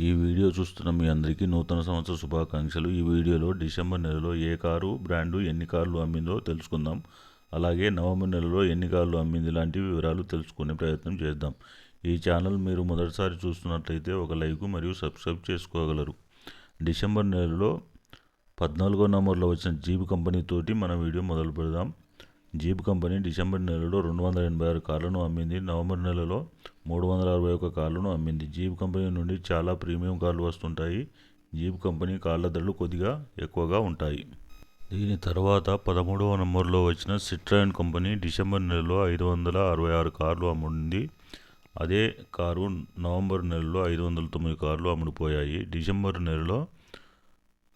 ఈ వీడియో చూస్తున్న మీ అందరికీ నూతన సంవత్సర శుభాకాంక్షలు. ఈ వీడియోలో డిసెంబర్ నెలలో ఏ కారు బ్రాండు ఎన్ని కార్లు అమ్మిందో తెలుసుకుందాం. అలాగే నవంబర్ నెలలో ఎన్ని కార్లు అమ్మింది లాంటి వివరాలు తెలుసుకునే ప్రయత్నం చేద్దాం. ఈ ఛానల్ మీరు మొదటిసారి చూస్తున్నట్లయితే ఒక లైక్ మరియు సబ్స్క్రైబ్ చేసుకోగలరు. డిసెంబర్ నెలలో 14వ నంబర్లో వచ్చిన జీప్ కంపెనీతోటి మన వీడియో మొదలు పెడదాం. జీప్ కంపెనీ డిసెంబర్ నెలలో 286 కార్లను అమ్మింది. నవంబర్ నెలలో 361 కార్లను అమ్మింది. జీప్ కంపెనీ నుండి చాలా ప్రీమియం కార్లు వస్తుంటాయి. జీప్ కంపెనీ కార్ల ధరలు కొద్దిగా ఎక్కువగా ఉంటాయి. దీని తర్వాత 13వ నంబర్లో వచ్చిన సిట్రాయన్ కంపెనీ డిసెంబర్ నెలలో 566 కార్లు అమ్మింది. అదే కారు నవంబర్ నెలలో 509 కార్లు అమ్ముడుపోయాయి. డిసెంబర్ నెలలో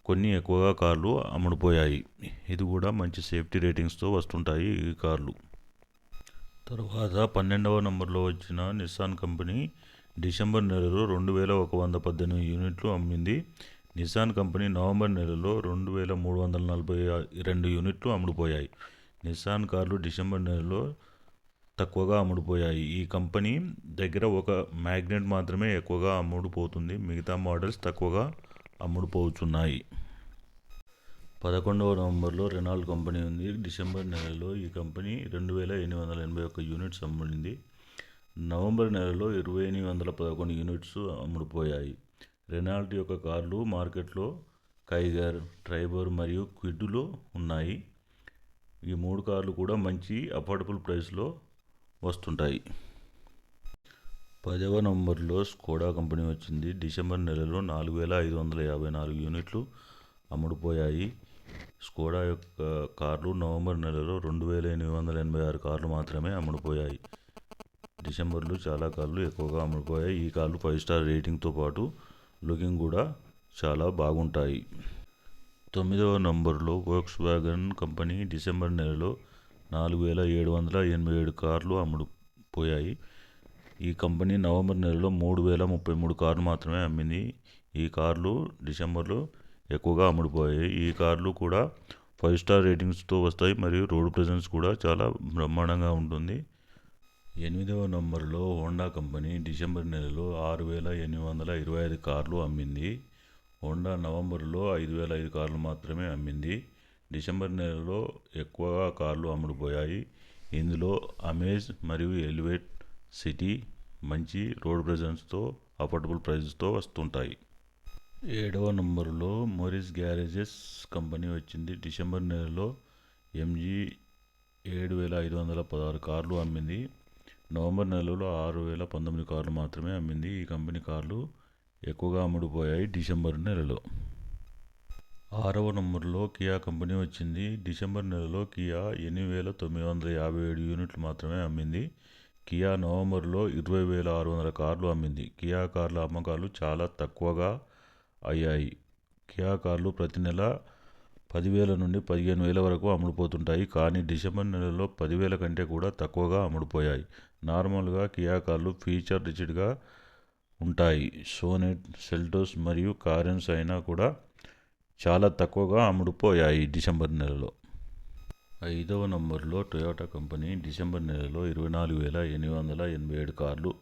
కొన్ని ఎక్కువగా కార్లు అమ్ముడుపోయాయి. ఇది కూడా మంచి సేఫ్టీ రేటింగ్స్తో వస్తుంటాయి ఈ కార్లు. తర్వాత 12వ నంబర్లో వచ్చిన నిస్సాన్ కంపెనీ డిసెంబర్ నెలలో 2118 యూనిట్లు అమ్మింది. నిస్సాన్ కంపెనీ నవంబర్ నెలలో 2342 యూనిట్లు అమ్ముడుపోయాయి. నిస్సాన్ కార్లు డిసెంబర్ నెలలో తక్కువగా అమ్ముడుపోయాయి. ఈ కంపెనీ దగ్గర ఒక మ్యాగ్నెట్ మాత్రమే ఎక్కువగా అమ్ముడుపోతుంది. మిగతా మోడల్స్ తక్కువగా అమ్ముడుపోతున్నాయి. 11వ నవంబర్లో రెనాల్ట్ కంపెనీ ఉంది. డిసెంబర్ నెలలో ఈ కంపెనీ 2881 యూనిట్స్ అమ్మింది. నవంబర్ నెలలో 2811 యూనిట్స్ అమ్ముడుపోయాయి. రెనాల్ట్ యొక్క కార్లు మార్కెట్లో కైగర్, ట్రైబర్ మరియు క్విడ్లో ఉన్నాయి. ఈ 3 కార్లు కూడా మంచి అఫోర్డబుల్ ప్రైస్లో వస్తుంటాయి. 10వ నవంబర్లో స్కోడా కంపెనీ వచ్చింది. డిసెంబర్ నెలలో 4554 యూనిట్లు అమ్ముడుపోయాయి. స్కోడా యొక్క కార్లు నవంబర్ నెలలో 2886 కార్లు మాత్రమే అమ్ముడుపోయాయి. డిసెంబర్లో చాలా కార్లు ఎక్కువగా అమ్ముడుపోయాయి. ఈ కార్లు 5 స్టార్ రేటింగ్తో పాటు లుకింగ్ కూడా చాలా బాగుంటాయి. 9వ నంబర్లో వోక్స్ వ్యాగన్ కంపెనీ డిసెంబర్ నెలలో 4787 కార్లు అమ్ముడుపోయాయి. ఈ కంపెనీ నవంబర్ నెలలో 3033 కార్లు మాత్రమే అమ్మింది. ఈ కార్లు డిసెంబర్లో ఎక్కువగా అమ్ముడుపోయాయి. ఈ కార్లు కూడా 5 స్టార్ రేటింగ్స్తో వస్తాయి మరియు రోడ్ ప్రెజెన్స్ కూడా చాలా బ్రహ్మాండంగా ఉంటుంది. 8వ నంబర్లో హోండా కంపెనీ డిసెంబర్ నెలలో 6825 కార్లు అమ్మింది. హోండా నవంబర్లో 5005 కార్లు మాత్రమే అమ్మింది. డిసెంబర్ నెలలో ఎక్కువగా కార్లు అమ్ముడుపోయాయి. ఇందులో అమేజ్ మరియు ఎలివేట్ సిటీ మంచి రోడ్ ప్రెజెన్స్తో అఫోర్డబుల్ ప్రైస్తో వస్తుంటాయి. 7వ నంబర్లో మోరిస్ గ్యారేజెస్ కంపెనీ వచ్చింది. డిసెంబర్ నెలలో ఎంజీ 7516 కార్లు అమ్మింది. నవంబర్ నెలలో 6019 కార్లు మాత్రమే అమ్మింది. ఈ కంపెనీ కార్లు ఎక్కువగా అమ్ముడుపోయాయి డిసెంబర్ నెలలో. 6వ నంబర్లో కియా కంపెనీ వచ్చింది. డిసెంబర్ నెలలో కియా 8957 యూనిట్లు మాత్రమే అమ్మింది. కియా నవంబర్లో 20600 కార్లు అమ్మింది. కియా కార్ల అమ్మకాలు చాలా తక్కువగా అయ్యాయి. కియా కార్లు ప్రతి నెల 10,000 నుండి 15,000 వరకు అమ్ముడుపోతుంటాయి. కానీ డిసెంబర్ నెలలో 10,000 కంటే కూడా తక్కువగా అమ్ముడుపోయాయి. నార్మల్గా కియా కార్లు ఫీచర్ రిచ్డ్గా ఉంటాయి. సోనెట్, సెల్టోస్ మరియు కారెన్స్ అయినా కూడా చాలా తక్కువగా అమ్ముడుపోయాయి డిసెంబర్ నెలలో. 5వ నంబర్లో టొయోటా కంపెనీ డిసెంబర్ నెలలో 24,887 కార్లు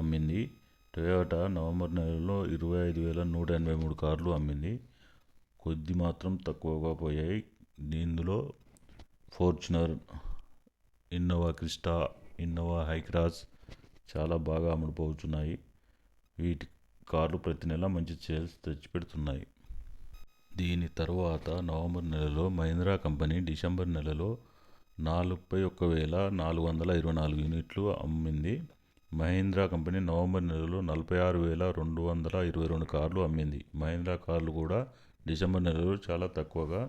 అమ్మింది. టొయోటా నవంబర్ నెలలో 25,183 కార్లు అమ్మింది. కొద్ది మాత్రం తక్కువగా పోయాయి. ఇందులో Fortuner, Innova Crysta, Innova Hycross చాలా బాగా అమ్ముడుపోతున్నాయి. వీటి కార్లు ప్రతి నెల మంచి సేల్స్ తెచ్చిపెడుతున్నాయి. దీని తర్వాత నవంబర్ నెలలో మహీంద్రా కంపెనీ డిసెంబర్ నెలలో 41,424 యూనిట్లు అమ్మింది. మహీంద్రా కంపెనీ నవంబర్ నెలలో 46,222 కార్లు అమ్మింది. మహీంద్రా కార్లు కూడా డిసెంబర్ నెలలో చాలా తక్కువగా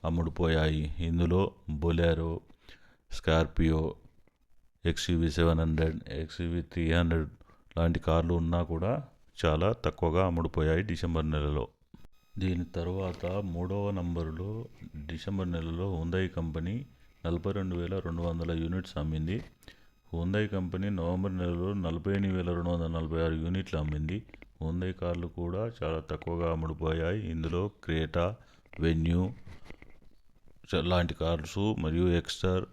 అమ్ముడుపోయాయి. ఇందులో బొలెరో, స్కార్పియో, XUV 700, XUV 300 లాంటి కార్లు ఉన్నా కూడా చాలా తక్కువగా అమ్ముడుపోయాయి డిసెంబర్ నెలలో. దీని తర్వాత 3వ నంబరులో డిసెంబర్ నెలలో హ్యుందై కంపెనీ 42,200 యూనిట్స్ అమ్మింది. హ్యుందై కంపెనీ నవంబర్ నెలలో 48,246 యూనిట్లు అమ్మింది. హ్యుందై కార్లు కూడా చాలా తక్కువగా అమ్ముడుపోయాయి. ఇందులో క్రేటా, వెన్యూ లాంటి కార్స్ మరియు ఎక్స్టర్,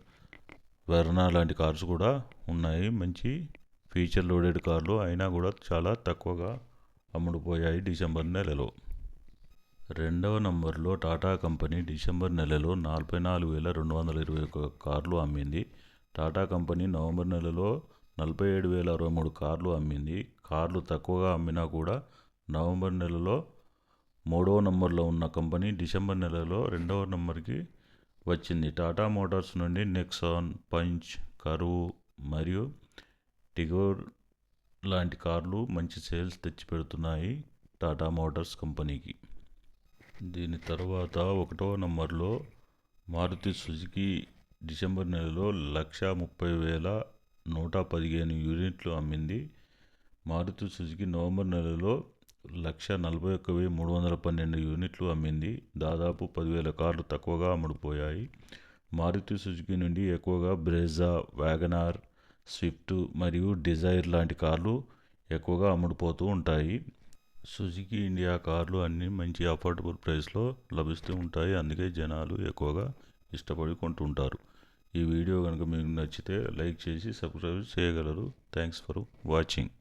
వెర్నా లాంటి కార్స్ కూడా ఉన్నాయి. మంచి ఫీచర్ లోడెడ్ కార్లు అయినా కూడా చాలా తక్కువగా అమ్ముడుపోయాయి డిసెంబర్ నెలలో. రెండవ నంబర్లో టాటా కంపెనీ డిసెంబర్ నెలలో 44,221 కార్లు అమ్మింది. టాటా కంపెనీ నవంబర్ నెలలో 47,063 కార్లు అమ్మింది. కార్లు తక్కువగా అమ్మినా కూడా నవంబర్ నెలలో 3వ నంబర్లో ఉన్న కంపెనీ డిసెంబర్ నెలలో 2వ నంబర్కి వచ్చింది. టాటా మోటార్స్ నుండి నెక్సాన్, పంచ్, కర్వ్ మరియు టిగోర్ లాంటి కార్లు మంచి సేల్స్ తెచ్చిపెడుతున్నాయి టాటా మోటార్స్ కంపెనీకి. దీని తర్వాత 1వ నంబర్లో మారుతి సుజుకి డిసెంబర్ నెలలో 130,115 యూనిట్లు అమ్మింది. మారుతి సుజుకి నవంబర్ నెలలో 141,312 యూనిట్లు అమ్మింది. దాదాపు 10,000 కార్లు తక్కువగా అమ్ముడుపోయాయి. మారుతి సుజుకి నుండి ఎక్కువగా బ్రెజా, వ్యాగనార్, స్విఫ్ట్ మరియు డిజైర్ లాంటి కార్లు ఎక్కువగా అమ్ముడుపోతూ ఉంటాయి. సుజుకి ఇండియా కార్లు అన్నీ మంచి అఫోర్డబుల్ ప్రైస్లో లభిస్తూ ఉంటాయి. అందుకే జనాలు ఎక్కువగా ఇష్టపడి కొంటుంటారు. ఈ వీడియో కనుక మీకు నచ్చితే లైక్ చేసి సబ్స్క్రైబ్ చేయగలరు. Thanks for watching.